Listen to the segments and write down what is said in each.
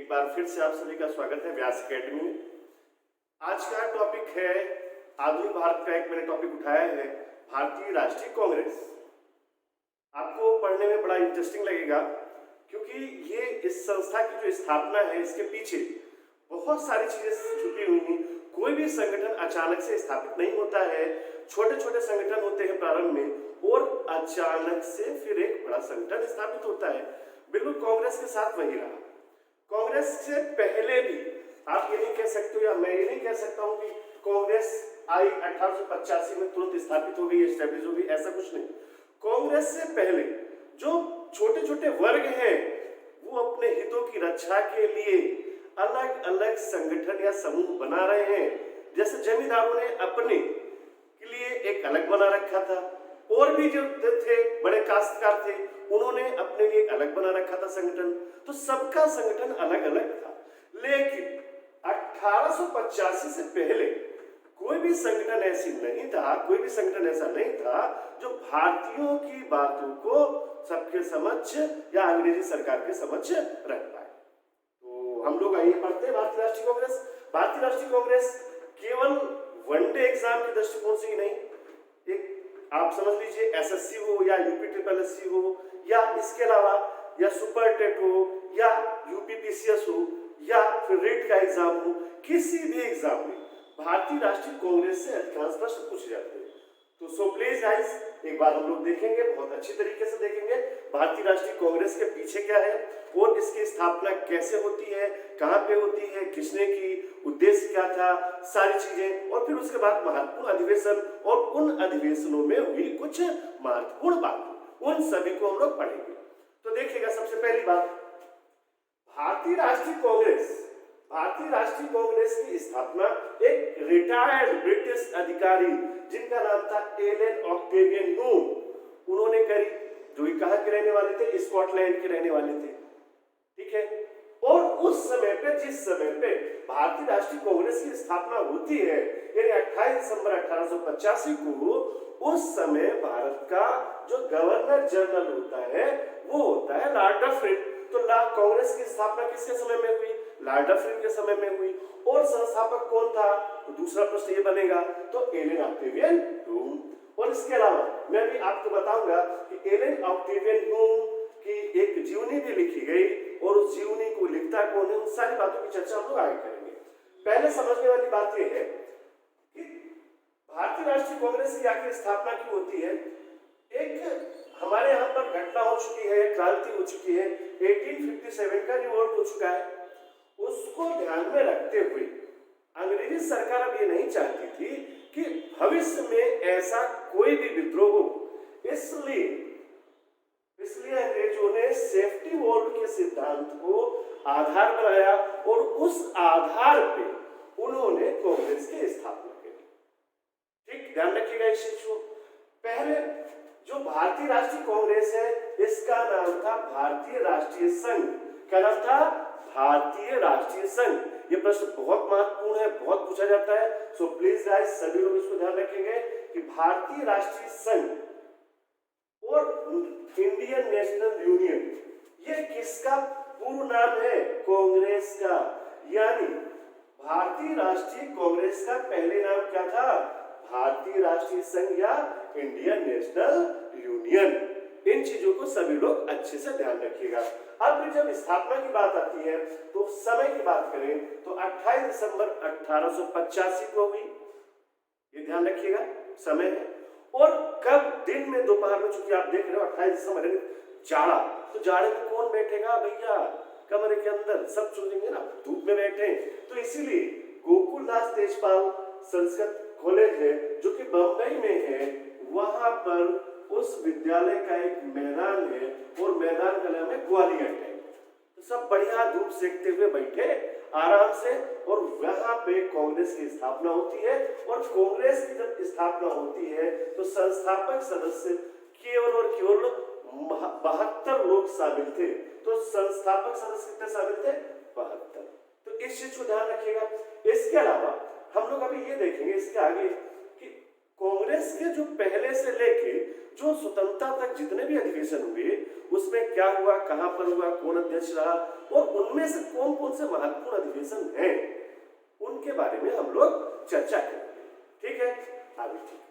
एक बार फिर से आप सभी का स्वागत है व्यास एकेडमी में। आज का टॉपिक है आधुनिक भारत का। एक मैंने टॉपिक उठाया है भारतीय राष्ट्रीय कांग्रेस। आपको पढ़ने में बड़ा इंटरेस्टिंग लगेगा क्योंकि ये इस संस्था की जो स्थापना है इसके पीछे बहुत सारी चीजें छुपी हुई हैं। कोई भी संगठन अचानक से स्थापित नहीं होता है। छोटे छोटे संगठन होते हैं प्रारंभ में और अचानक से फिर एक बड़ा संगठन स्थापित होता है। बिल्कुल कांग्रेस के साथ वही रहा। कांग्रेस से पहले भी आप ये नहीं कह सकते हो या मैं ये नहीं कह सकता हूं कि कांग्रेस आई 1885 में तुरंत स्थापित हो गई, एस्टेब्लिश हो गई, ऐसा कुछ नहीं। कांग्रेस से पहले जो छोटे छोटे वर्ग हैं वो अपने हितों की रक्षा के लिए अलग अलग संगठन या समूह बना रहे हैं। जैसे जमींदारों ने अपने के लिए एक अलग बना रखा था, और भी जो थे बड़े काश्तकार थे उन्होंने अपने लिए अलग बना रखा था संगठन। तो सबका संगठन अलग अलग था। लेकिन 1885 से पहले कोई भी संगठन ऐसी नहीं था, कोई भी संगठन ऐसा नहीं था जो भारतीयों की बातों को सबके समक्ष या अंग्रेजी सरकार के समक्ष रख पाए। तो हम लोग आइए पढ़ते हैं भारतीय राष्ट्रीय कांग्रेस। भारतीय राष्ट्रीय कांग्रेस केवल वनडे एग्जाम के दृष्टिकोण से ही नहीं, एक आप समझ लीजिए एसएससी हो या यूपी ट्रिपल एससी हो या इसके अलावा या सुपर टेट हो या यूपीपीसीएस हो या फिर रेट का एग्जाम हो, किसी भी एग्जाम में भारतीय राष्ट्रीय कांग्रेस से अधिकांश प्रश्न पूछे जाते हैं। तो सो प्लीज गाइस एक बार हम लोग देखेंगे, बहुत अच्छी तरीके से देखेंगे भारतीय राष्ट्रीय कांग्रेस के पीछे क्या है और इसकी स्थापना कैसे होती है, कहां पे होती है, किसने की, उद्देश्य क्या था, सारी चीजें, और फिर उसके बाद महत्वपूर्ण अधिवेशन और उन अधिवेशनों में हुई कुछ महत्वपूर्ण बातें, उन सभी को हम लोग पढ़ेंगे। तो देखिएगा, सबसे पहली बात, भारतीय राष्ट्रीय कांग्रेस की स्थापना एक रिटायर्ड ब्रिटिश अधिकारी जिनका नाम था एलन ऑक्टेवियन ह्यूम, उन्होंने करी, जो कहां के रहने वाले थे, स्कॉटलैंड के रहने वाले थे, ठीक है। और उस समय पे, जिस समय पे भारतीय राष्ट्रीय कांग्रेस की स्थापना होती है यानी 28 दिसंबर 1885 को, उस समय भारत का जो गवर्नर जनरल होता है वो होता है लॉर्ड डफरिन। तो कांग्रेस की स्थापना किसके समय में हुई? लॉर्ड डफरिन के समय में हुई। और संस्थापक कौन था? तो दूसरा प्रश्न ये बनेगा, तो एलन ऑक्टेवियन ह्यूम। और इसके अलावा मैं भी आपको बताऊंगा कि एलन ऑक्टेवियन ह्यूम की एक जीवनी भी लिखी गई और उस जीवनी को लिखता कौन है, उन सारी बातों की चर्चा हम लोग आगे करेंगे। पहले समझने वाली बात यह है कि भारतीय राष्ट्रीय कांग्रेस की आखिर स्थापना क्यों होती है। एक हमारे यहाँ पर घटना हो चुकी है, क्रांति हो चुकी है, 1857 का रिवोल्ट हो चुका है। उसको ध्यान में रखते हुए अंग्रेजी सरकार अब ये नहीं चाहती थी कि भविष्य में ऐसा कोई भी विद्रोह हो, इसलिए अंग्रेजों ने सेफ्टी वॉल्व के सिद्धांत को आधार बनाया और उस आधार पे उन्होंने कांग्रेस की स्थापना की। ठीक, ध्यान रखिएगा इस चीज को। पहले जो भारतीय राष्ट्रीय कांग्रेस है इसका नाम था भारतीय राष्ट्रीय संघ। क्या नाम था? भारतीय राष्ट्रीय संघ। ये प्रश्न बहुत महत्वपूर्ण है, बहुत पूछा जाता है। सो प्लीज गाइस सभी लोग इसको ध्यान रखेंगे कि भारतीय राष्ट्रीय संघ और इंडियन नेशनल यूनियन, ये किसका पूर्ण नाम है? कांग्रेस का। यानी भारतीय राष्ट्रीय कांग्रेस का पहले नाम क्या था? भारतीय राष्ट्रीय संघ या इंडियन नेशनल यूनियन। इन चीजों को सभी लोग अच्छे से ध्यान रखिएगा। अब भी जब स्थापना की बात आती है तो समय की बात करें तो 28 दिसंबर 1885 को हुई, ये ध्यान रखिएगा समय है। और कब? दिन में, दोपहर में, चूंकि आप देख रहे हो 28 दिसंबर जाड़ा, तो जाड़े में कौन बैठेगा भैया कमरे के अंदर? सब सोचेंगे ना धूप में बैठे। तो इसीलिए गोकुलदास तेजपाल संस्कृत कॉलेज है जो कि बंबई में है, वहां पर उस विद्यालय का एक मैदान है और मैदान का नाम है ग्वालियर टैंक। तो सब बढ़िया धूप सेकते हुए बैठे आराम से, और वहां पे कांग्रेस की स्थापना होती है। और कांग्रेस की जब स्थापना होती है तो संस्थापक सदस्य केवल और केवल 72 लोग शामिल थे। तो संस्थापक सदस्य कितने शामिल थे? 72। तो इस चीज को ध्यान रखिएगा। इसके अलावा हम लोग अभी ये देखेंगे इसके आगे कि कांग्रेस के जो पहले से लेके जो स्वतंत्रता तक जितने भी अधिवेशन हुए उसमें क्या हुआ, कहां पर हुआ, कौन अध्यक्ष रहा और उनमें से कौन कौन से महत्वपूर्ण अधिवेशन हैं, उनके बारे में हम लोग चर्चा करेंगे। ठीक है, आगे ठीक।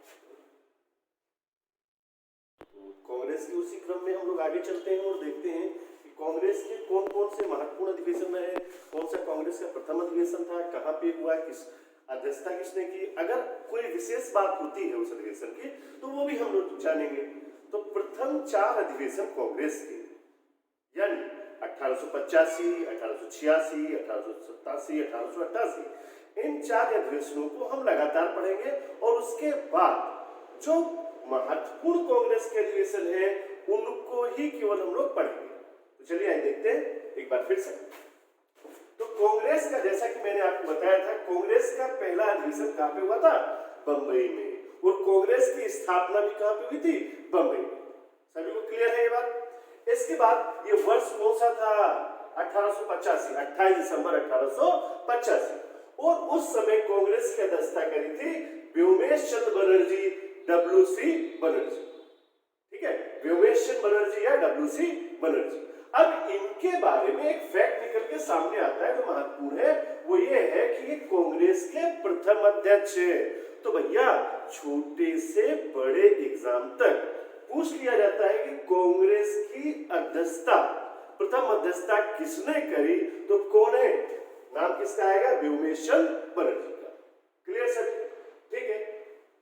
कांग्रेस के उसी क्रम में हम लोग आगे चलते हैं और देखते हैं कि कांग्रेस के कौन कौन से महत्वपूर्ण अधिवेशन रहे, कौन सा कांग्रेस का प्रथम अधिवेशन था, कहां पे हुआ, किस अध्यक्षता किसने की। अगर कोई विशेष बात होती है उस अधिवेशन की तो वो भी हम लोग जानेंगे। तो प्रथम 4 अधिवेशन कांग्रेस के यानी 1885, 1886, 1887, 1888 इन 4 अधिवेशनों को हम लगातार पढ़ेंगे और उसके बाद जो महत्वपूर्ण कांग्रेस के अधिवेशन है उनको ही केवल हम लोग पढ़ेंगे। तो चलिए आइए देखते हैं एक बार फिर से। तो कांग्रेस का, जैसा कि मैंने आपको बताया था, कांग्रेस का पहला अधिवेशन कहां पे हुआ था? बंबई में। और कांग्रेस की स्थापना भी कहां पे हुई थी? बंबई में। सभी को क्लियर है ये बात? इसके बाद ये वर्ष कौन सा था? 1885, 28 दिसंबर 1885। और उस समय कांग्रेस की अध्यक्षता करी थी व्योमेश चंद्र बनर्जी, WC बनर्जी। ठीक है, व्योमेश चंद्र बनर्जी या WC बनर्जी। अब इनके बारे में एक फैक्ट निकल के सामने आता है जो महत्वपूर्ण है, वो ये है कि ये कांग्रेस के प्रथम अध्यक्ष है। तो भैया छोटे से बड़े एग्जाम तक पूछ लिया जाता है कि कांग्रेस की अध्यक्षता, प्रथम अध्यक्षता किसने करी, तो कौन है? नाम किसका आएगा? व्योमेश चंद्र बनर्जी का। Clear sir? ठीक है।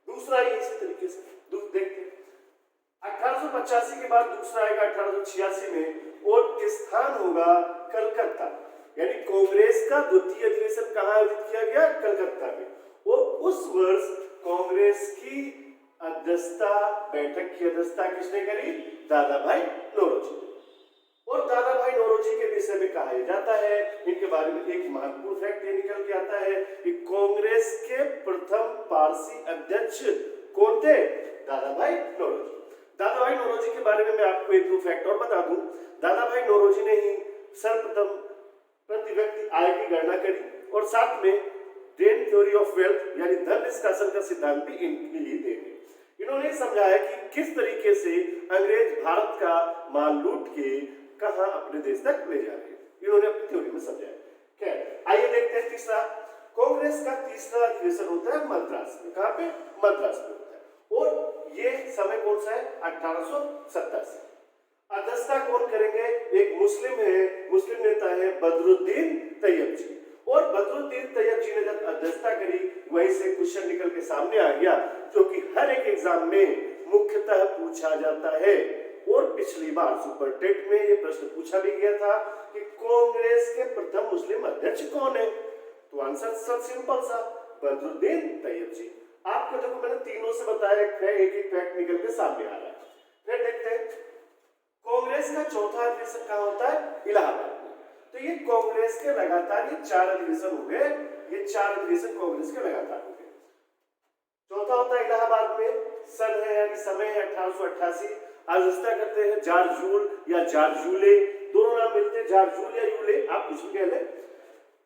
दूसरा ही इसी तरीके से देखते हैं। 1885 के बाद दूसरा आएगा 1886 में और स्थान होगा कलकत्ता। यानी कांग्रेस का द्वितीय अधिवेशन कहां आयोजित किया गया? कलकत्ता में। और उस वर्ष कांग्रेस की अध्यक्षता, बैठक की अध्यक्षता किसने करी? दादा भाई नौरोजी। और दादा भाई नौरोजी के विषय में कहा जाता है, इनके बारे में एक महत्वपूर्ण फैक्ट ये निकल के आता है कि कांग्रेस के प्रथम पारसी अध्यक्ष कौन थे? दादा भाई नौरोजी। दादा भाई नौरोजी के बारे में मैं आपको एक दो फैक्ट और बता दूं। दादा भाई नौरोजी ने ही सर्वप्रथम प्रति व्यक्ति आय की गणना करी और साथ में डेन थ्योरी ऑफ वेल्थ यानी धन निष्कासन का सिद्धांत भी इनके लिए देंगे। इन्होंने समझाया कि किस तरीके से अंग्रेज भारत का माल लूट के कहां अपने देश तक ले जा रहे हैं, इन्होंने अपनी थ्योरी में समझाया। खैर आइए देखते हैं तीसरा। कांग्रेस का तीसरा अधिवेशन होता है मद्रास में। कहां पे? मद्रास में होता है। और ये समय कौन सा है? 1887। अध्यक्षता कौन करेंगे? एक मुस्लिम है, मुस्लिम नेता है बदरुद्दीन तैयब जी। और बदरुद्दीन तैयब जी ने जब अध्यक्षता करी वहीं से क्वेश्चन निकल के सामने आ गया जो कि हर एक एग्जाम में मुख्यतः पूछा जाता है। और पिछली बार सुपर टेट में ये प्रश्न पूछा भी गया था कि कांग्रेस के प्रथम मुस्लिम अध्यक्ष कौन है? तो आंसर सब सिंपल सा, बदरुद्दीन तैयब जी। आपको देखो मैंने तीनों से बताया, एक एक फैक्ट निकल के सामने आ रहा है। फिर देखते हैं कांग्रेस का चौथा अधिवेशन कहां होता है? इलाहाबाद में। तो ये कांग्रेस के लगातार ये 4 अधिवेशन हुए, ये 4 अधिवेशन कांग्रेस के लगातार हुए। चौथा होता है इलाहाबाद में। सन है यानी समय है 1888। अध्यक्षता करते हैं जॉर्ज जूल या जॉर्ज यूले, दोनों नाम मिलते हैं, जॉर्ज जूल या यूले, आप कुछ भी कह लें।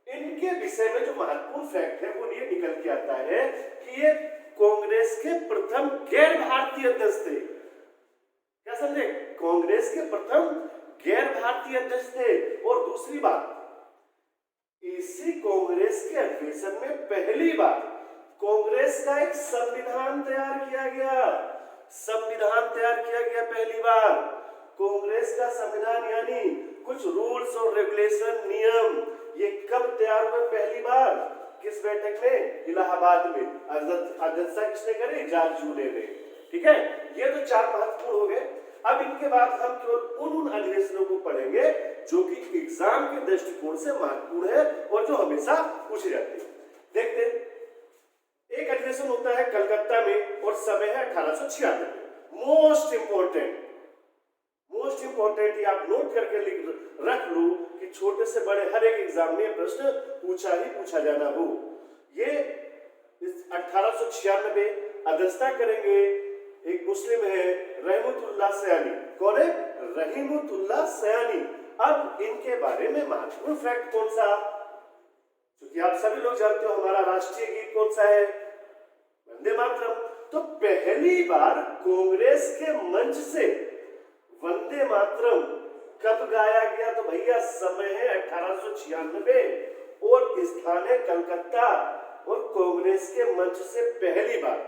इनके विषय में जो महत्वपूर्ण फैक्ट है वो ये निकल के आता है कि ये कांग्रेस के प्रथम गैर भारतीय अध्यक्ष थे। क्या समझे? कांग्रेस के प्रथम गैर भारतीय अध्यक्ष थे। और दूसरी बात, इसी कांग्रेस के अधिवेशन में पहली बार कांग्रेस का एक संविधान तैयार किया गया। संविधान तैयार किया गया पहली बार। कांग्रेस का संविधान यानी कुछ रूल्स और रेगुलेशन, नियम, ये कब तैयार हुए? पहली बार। किस बैठक में? इलाहाबाद में। अध्यक्षता किसने करी? जॉर्ज यूले ने। ठीक है, ये तो 4 महत्वपूर्ण हो गए। अब इनके बाद हम केवल उन अधिवेशनों को पढ़ेंगे जो कि एग्जाम के दृष्टिकोण से महत्वपूर्ण है और जो हमेशा पूछे जाते हैं। देखते हैं, एक अधिवेशन होता है कलकत्ता में और समय है 1896। मोस्ट इंपोर्टेंट ये आप नोट करके रख लो कि छोटे से बड़े हर एक एग्जाम में प्रश्न पूछा ही पूछा जाना हो। ये 1896 अध्यक्षता करेंगे एक मुस्लिम है रहमतुल्लाह सयानी। कौन है? रहमतुल्लाह सयानी। अब इनके बारे में महत्वपूर्ण फैक्ट कौन सा? क्योंकि आप सभी लोग जानते हो हमारा राष्ट्रीय गीत कौन सा है? वंदे मातरम। तो पहली बार कांग्रेस के मंच से वंदे मातरम कब गाया गया? तो भैया समय है 1896 और स्थान है कलकत्ता, और कांग्रेस के मंच से पहली बार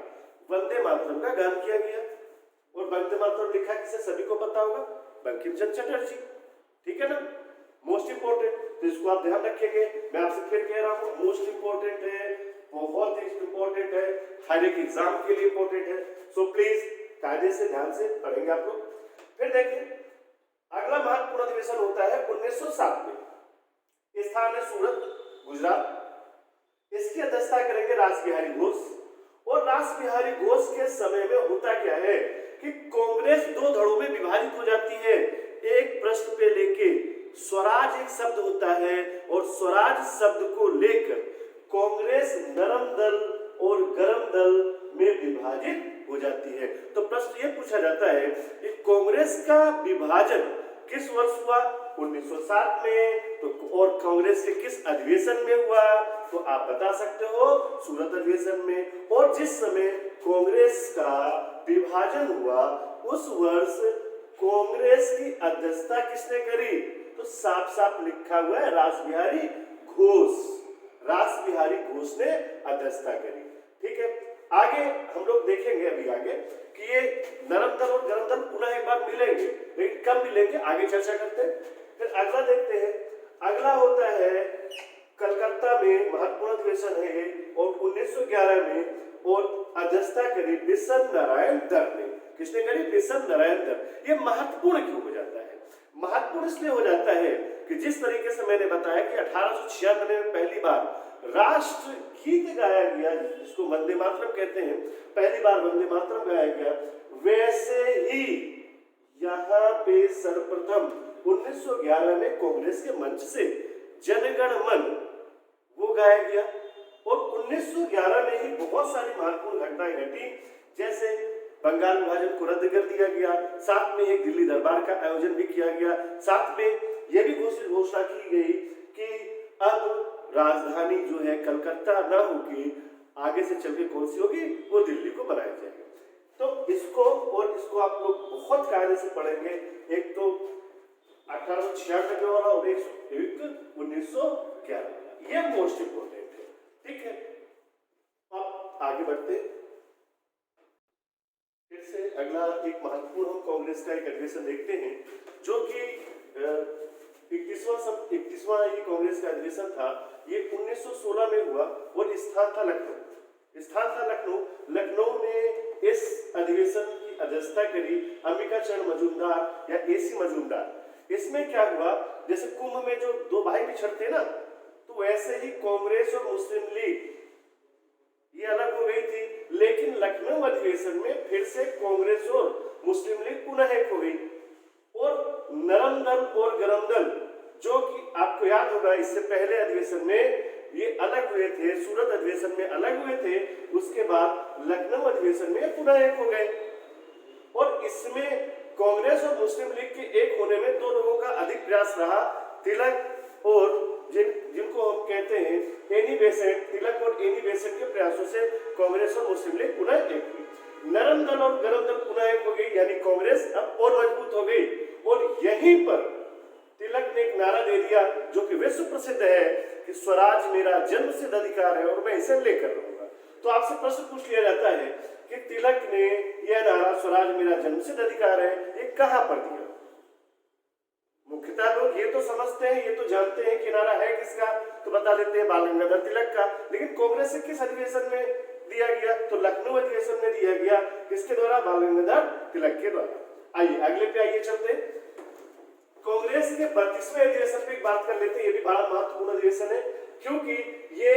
वंदे मातरम का गान किया गया। और वंदे मातरम लिखा किसे? सभी को पता होगा, बंकिम चंद्र चटर्जी। ठीक है ना, मोस्ट इंपोर्टेंट, तो इसको आप ध्यान रखिएगा। मैं आपसे फिर कह रहा हूँ, मोस्ट इंपोर्टेंट है, बहुत ही इंपोर्टेंट है, हर एक एग्जाम के लिए इंपोर्टेंट है। सो प्लीज कायदे से ध्यान से पढ़ेंगे आप लोग। फिर देखिए, अगला महत्वपूर्ण अधिवेशन होता है 1907 में। स्थान है सूरत, गुजरात। इसकी अध्यक्षता करेंगे रास बिहारी घोष। और रास बिहारी घोष के समय में होता क्या है कि कांग्रेस दो धड़ों में विभाजित हो जाती है। एक प्रश्न पे लेके स्वराज एक शब्द होता है, और स्वराज शब्द को लेकर कांग्रेस नरम दल और गरम दल में विभाजित हो जाती है। तो प्रश्न ये पूछा जाता है कि कांग्रेस का विभाजन किस वर्ष हुआ? 1907 में। तो और कांग्रेस के किस अधिवेशन में हुआ? तो आप बता सकते हो, सूरत अधिवेशन में। और जिस समय कांग्रेस का विभाजन हुआ उस वर्ष कांग्रेस की अध्यक्षता किसने करी? तो साफ साफ लिखा हुआ है, रास बिहारी घोष। रास बिहारी घोष ने अध्यक्षता करी। ठीक है, आगे हम लोग देखेंगे अभी आगे कि ये नरम दल और गरम दल पुनः एक बार मिलेंगे, लेकिन कब मिलेंगे आगे चर्चा करते हैं। फिर अगला देखते हैं, अगला होता है कलकत्ता में महत्वपूर्ण अधिवेशन है और 1911 में, और अध्यक्षता करी बिशन नारायण दत्त ने। किसने करी? बिशन नारायण दत्त। ये महत्वपूर्ण क्यों हो जाता है? महत्वपूर्ण इसलिए हो जाता है कि जिस तरीके से मैंने बताया कि 1896 में पहली बार राष्ट्र गीत गाया गया, जिसको वंदे मातरम कहते हैं, पहली बार वंदे मातरम गाया गया, वैसे ही यहाँ पे सर्वप्रथम 1911 में कांग्रेस के मंच से जनगण मन वो गाया गया। और 1911 में ही बहुत सारी महत्वपूर्ण घटनाएं घटी, जैसे बंगाल विभाजन को रद्द कर दिया गया, साथ में एक दिल्ली दरबार का आयोजन भी किया गया, साथ में यह भी घोषणा की गई कि अब राजधानी जो है कलकत्ता ना होगी, आगे से चल के कौन सी होगी? वो दिल्ली को बनाया जाएगा। तो इसको आप लोग बहुत कायदे से पढ़ेंगे। एक तो 1896 वाला और एक 1911, ये मोस्ट इंपोर्टेंट है। ठीक है, अब आगे बढ़ते हैं। फिर से अगला एक महत्वपूर्ण हम कांग्रेस का एक अधिवेशन देखते हैं, जो कि 31वां ये कांग्रेस का अधिवेशन था। ये 1916 में हुआ और स्थान था लखनऊ। लखनऊ में इस अधिवेशन की अध्यक्षता करी अंबिका चरण मजूमदार या एसी मजूमदार। इसमें क्या हुआ, जैसे कुंभ में जो दो भाई बिछड़ते ना, तो वैसे ही कांग्रेस और मुस्लिम लीग ये अलग हो गई थी, लेकिन लखनऊ अधिवेशन में फिर से कांग्रेस और मुस्लिम लीग पुनः एक हो गई। और नरम दल और गरम दल, जो कि आपको याद होगा इससे पहले अधिवेशन में ये अलग हुए थे, सूरत अधिवेशन में अलग हुए थे, उसके बाद लखनऊ अधिवेशन में पुनः एक हो गए। और इसमें कांग्रेस और मुस्लिम लीग के एक होने में दो लोगों का अधिक प्रयास रहा, तिलक और जिनको हम कहते हैं एनी बेसेंट। तिलक और एनी बेसेंट के प्रयासों से कांग्रेस और मुस्लिम लीग पुनः एक हुई। नरम दल और गरम दल पुनः एक हो गई, यानी कांग्रेस अब और मजबूत हो गई। और यहीं पर तिलक ने एक नारा दे दिया जो कि विश्व प्रसिद्ध है कि स्वराज मेरा जन्मसिद्ध अधिकार है और मैं इसे लेकर रहूंगा। तो आपसे प्रश्न पूछ लिया जाता है कि तिलक ने यह नारा स्वराज मेरा जन्मसिद्ध अधिकार है, ये कहां पर दिया? मुख्यतः लोग ये तो समझते हैं, ये तो जानते हैं कि नारा है किसका, तो बता देते हैं बाल गंगाधर तिलक का। लेकिन कांग्रेस से किस अधिवेशन में दिया गया? तो लखनऊ अधिवेशन में दिया गया। किसके द्वारा? बाल गंगाधर तिलक के द्वारा। आइए अगले पे आइए चलते हैं। कांग्रेस के 32वें अधिवेशन पे बात कर लेते हैं। ये भी बड़ा महत्वपूर्ण अधिवेशन है, क्योंकि ये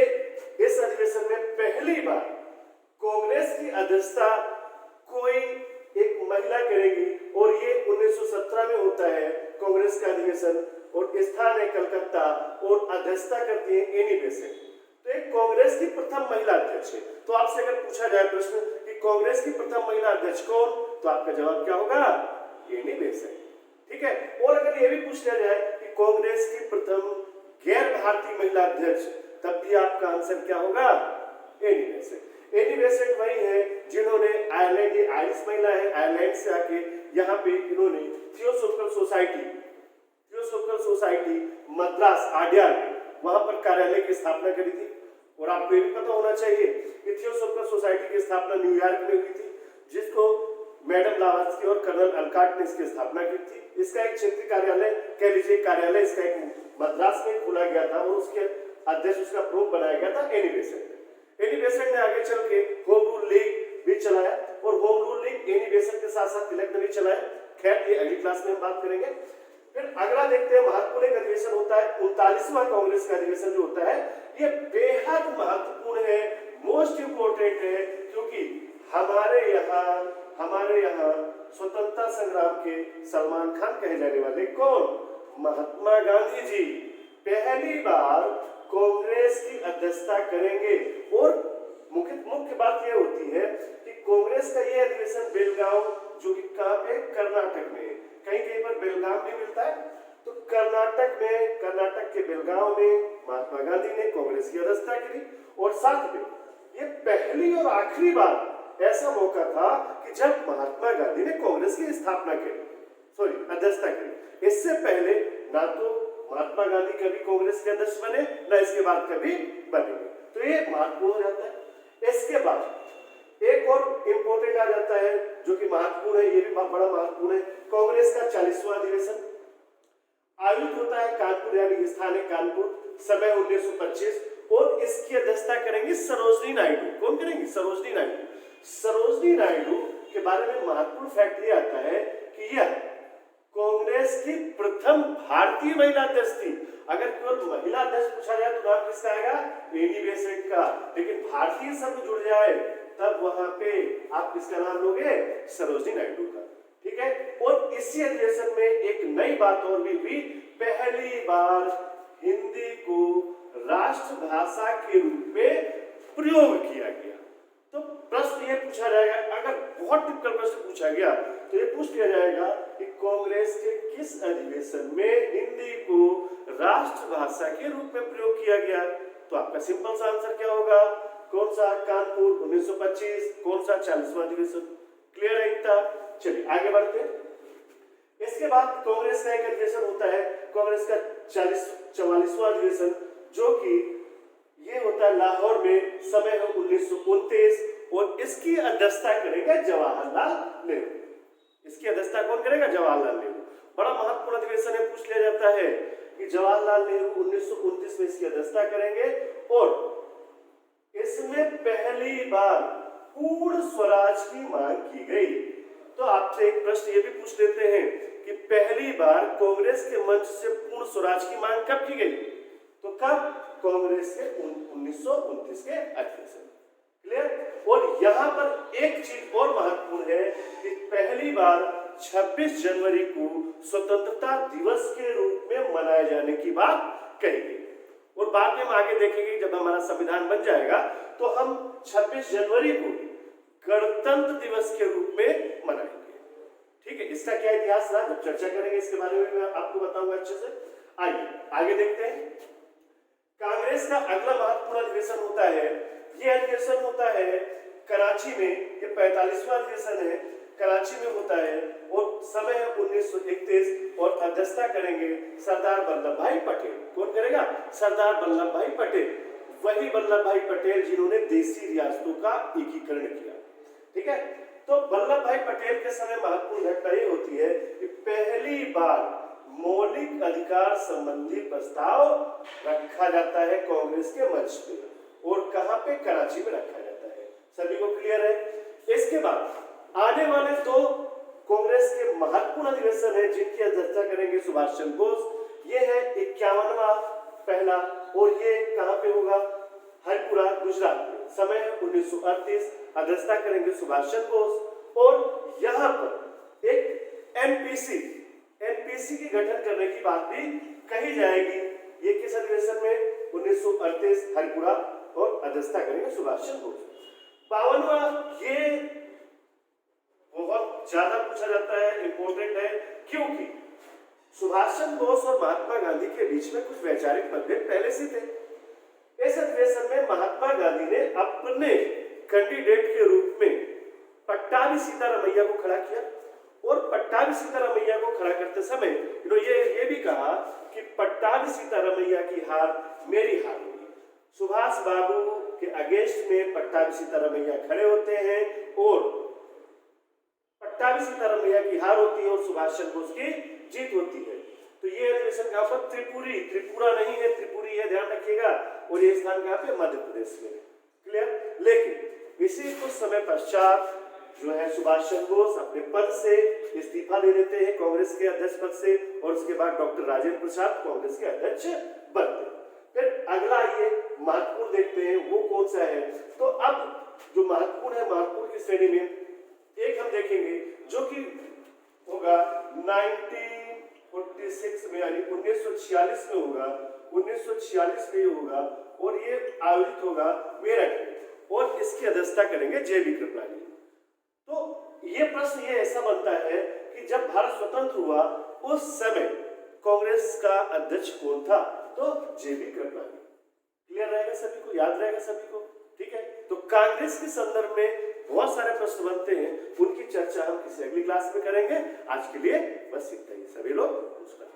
इस अधिवेशन में पहली बार कांग्रेस की अध्यक्षता कोई एक महिला करेगी, और ये 1917 में होता है कांग्रेस का अधिवेशन, और स्थान है कलकत्ता, और अध्यक्षता करती है एनी बेसेंट। तो एक कांग्रेस की प्रथम महिला अध्यक्ष है। तो आपसे अगर पूछा जाए प्रश्न कि कांग्रेस की प्रथम महिला अध्यक्ष कौन, तो आपका जवाब क्या होगा? Annie Besant. ठीक है, और अगर ये भी पूछ लिया जाए कि कांग्रेस की प्रथम गैर भारतीय महिला अध्यक्ष, तब भी आपका आंसर क्या होगा? Annie Besant. एनी बेसेंट वही है जिन्होंने आयरलैंड, ये आयरिश महिला है, आयरलैंड से आके यहाँ पे इन्होंने थियोसोफिकल सोसाइटी मद्रास आड्यार वहां पर कार्यालय की स्थापना करी थी। और आपको ये भी पता होना चाहिए कि थियोसोफिकल सोसाइटी की स्थापना न्यूयॉर्क में हुई थी, जिसको मैडम ब्लावत्स्की और कर्नल अलकाट ने इसकी स्थापना की थी। इसका एक क्षेत्रीय कार्यालय कह लीजिए, कार्यालय इसका एक मद्रास में खोला गया था और उसके अध्यक्ष, उसका प्रमुख बनाया गया था एनी बेसेंट। एनी बेसेंट ने आगे चल के होम रूल लीग भी चलाया और home rule league Annie Besant के साथ साथ तिलक ने भी चलाया। खैर ये अगली क्लास में हम बात करेंगे। फिर अगला देखते हैं, महत्वपूर्ण एक अधिवेशन होता है 39वां कांग्रेस का अधिवेशन जो होता है, ये बेहद महत्वपूर्ण है, मोस्ट इंपोर्टेंट है, क्योंकि हमारे यहाँ स्वतंत्रता संग्राम के सलमान खान कहे जाने वाले कौन, महात्मा गांधी जी पहली बार कांग्रेस की अध्यक्षता करेंगे। और मुख्य बात यह होती है कि कांग्रेस का यह अधिवेशन बेलगांव, जो कि कहां पे, कर्नाटक में, कहीं पर बेलगाम भी मिलता है, तो कर्नाटक के बेलगांव में महात्मा गांधी ने कांग्रेस की अध्यक्षता की। और साथ में ये पहली और आखिरी बार ऐसा मौका था कि जब महात्मा गांधी ने कांग्रेस की अध्यक्षता की। इससे पहले ना तो महात्मा गांधी कभी कांग्रेस के अध्यक्ष बने, ना इसके बाद कभी बनेंगे, तो ये महत्वपूर्ण हो जाता है। इसके बाद एक और इंपोर्टेंट आ जाता है जो कि महत्वपूर्ण है, ये भी बड़ा महत्वपूर्ण है, कांग्रेस का 40वां अधिवेशन आयोजित होता है कानपुर, यानी स्थान है कानपुर, समय 1925 और इसकी अध्यक्षता करेंगे सरोजनी नायडू। कौन करेंगे? सरोजनी नायडू। सरोजनी नायडू के बारे में महत्वपूर्ण फैक्ट ये आता है कि यह कांग्रेस की प्रथम भारतीय महिला अध्यक्ष थी। अगर केवल महिला अध्यक्ष पूछा जाए तो नाम किसका आएगा? एनी बेसेंट का, लेकिन भारतीय शब्द जुड़ जाए तब वहां पे आप किसका नाम लोगे? सरोजनी नायडू का। ठीक है। और इसी अधिवेशन में एक नई बात और भी हुई, पहली बार हिंदी को राष्ट्रभाषा के रूप में प्रयोग किया गया। तो प्रश्न ये पूछा जाएगा, अगर बहुत टिपिकल प्रश्न पूछा गया तो ये पूछ लिया जाएगा कि कांग्रेस के किस अधिवेशन में हिंदी को राष्ट्रभाषा के रूप में प्रयोग किया गया? तो आपका सिंपल सा आंसर क्या होगा? कौन सा? कानपुर 1925। कौन सा? 40वां अधिवेशन। क्लियर है इतना? चलिए आगे बढ़ते हैं। इसके बाद कांग्रेस का एक अधिवेशन होता है, कांग्रेस का 44वां अधिवेशन, जो कि ये होता है लाहौर में, समय है 1929 और इसकी अध्यक्षता करेंगे जवाहरलाल नेहरू। इसकी अध्यक्षता कौन करेगा? जवाहरलाल नेहरू। बड़ा महत्वपूर्ण अधिवेशन है, पूछ लिया जाता है कि जवाहरलाल नेहरू 1929 में इसकी अध्यक्षता करेंगे और इसमें पहली बार पूर्ण स्वराज की मांग की गई। तो आपसे एक प्रश्न ये भी पूछ लेते हैं कि पहली बार कांग्रेस के मंच से पूर्ण स्वराज की मांग कब की गई? तो कब? कांग्रेस के 1929 के अधिवेशन। क्लियर? और यहां पर एक चीज और महत्वपूर्ण है कि पहली बार 26 जनवरी को स्वतंत्रता दिवस के रूप में मनाए जाने की बात कही गई। और बाद में हम आगे देखेंगे, जब हमारा संविधान बन जाएगा तो हम 26 जनवरी को गणतंत्र दिवस के रूप में मनाएंगे। ठीक है। इसका क्या इतिहास रहा, जब चर्चा करेंगे इसके बारे में मैं आपको बताऊंगा अच्छे से। आइए आगे देखते हैं। कांग्रेस का अगला महत्वपूर्ण अधिवेशन होता है, यह अधिवेशन होता है कराची में, ये 45वां अधिवेशन है, कराची में होता है और समय है 1931 और अध्यक्षता करेंगे सरदार वल्लभ भाई पटेल। कौन करेगा? सरदार वल्लभ भाई पटेल। वही वल्लभ भाई पटेल जिन्होंने देशी रियासतों का एकीकरण किया। ठीक है। तो वल्लभ भाई पटेल के समय महत्वपूर्ण घटना ये होती है कि पहली बार मौलिक अधिकार संबंधी प्रस्ताव रखा जाता है कांग्रेस के मंच पे, और कहां पे? कराची में रखा जाता है। सभी को क्लियर है? इसके बाद आने वाले दो कांग्रेस के महत्वपूर्ण अधिवेशन है जिनकी अध्यक्षता करेंगे सुभाष चंद्र बोस। ये है 51वां पहला, और ये कहां पे होगा? हरिपुरा गुजरात में, समय है 1938, अध्यक्षता करेंगे सुभाष चंद्र बोस। और यहाँ पर एक एनपीसी की गठन करने की बात भी कही जाएगी। ये किस अधिवेशन में? 1938 हरिपुरा, और अध्यक्षता करेंगे सुभाष चंद्र बोस। 52वां, ये बहुत ज्यादा पूछा जाता है, इंपॉर्टेंट है, क्योंकि सुभाष चंद्र बोस और महात्मा गांधी के बीच में कुछ वैचारिक मतभेद पहले से थे। इस अधिवेशन में महात्मा गांधी ने अपने कैंडिडेट के रूप में पट्टाभी सीतारामैया को खड़ा किया और पट्टाभी सीतारामैया को खड़ा करते समय इन्होंने ये भी कहा कि पट्टाभी सीतारामैया की हार मेरी हार होगी। सुभाष बाबू के अगेंस्ट में पट्टाभी सीतारामैया खड़े होते हैं और पट्टाभी सीतारामैया की हार होती है और सुभाष चंद्र बोस की जीत होती है। तो ये अधिवेशन कहां पर, त्रिपुरा नहीं है, त्रिपुरी है, ध्यान रखिएगा। और ये स्थान कहां पे, मध्य प्रदेश में। क्लियर। लेकिन इसी कुछ समय पश्चात जो है सुभाष चंद्र बोस अपने पद से इस्तीफा दे देते हैं, कांग्रेस के अध्यक्ष पद से, और उसके बाद डॉक्टर राजेंद्र प्रसाद कांग्रेस के अध्यक्ष बनते। फिर अगला ये महत्वपूर्ण देखते हैं, वो कौन सा है। तो अब जो महत्वपूर्ण है, महत्वपूर्ण की श्रेणी में एक हम देखेंगे जो कि होगा 1946 में, यानी 1946 में होगा, 1946 में होगा और ये आयोजित होगा मेरठ में, और इसकी अध्यक्षता करेंगे जे.बी. कृपलानी। तो ये प्रश्न ये ऐसा बनता है कि जब भारत स्वतंत्र हुआ उस समय कांग्रेस का अध्यक्ष कौन था, तो जे.बी. कृपलानी। क्लियर रहेगा सभी को, याद रहेगा सभी को, ठीक है। तो कांग्रेस के संदर्भ में बहुत सारे प्रश्न बनते हैं, उनकी चर्चा हम किसी अगली क्लास में करेंगे। आज के लिए बस इतना ही। सभी लोग नमस्कार।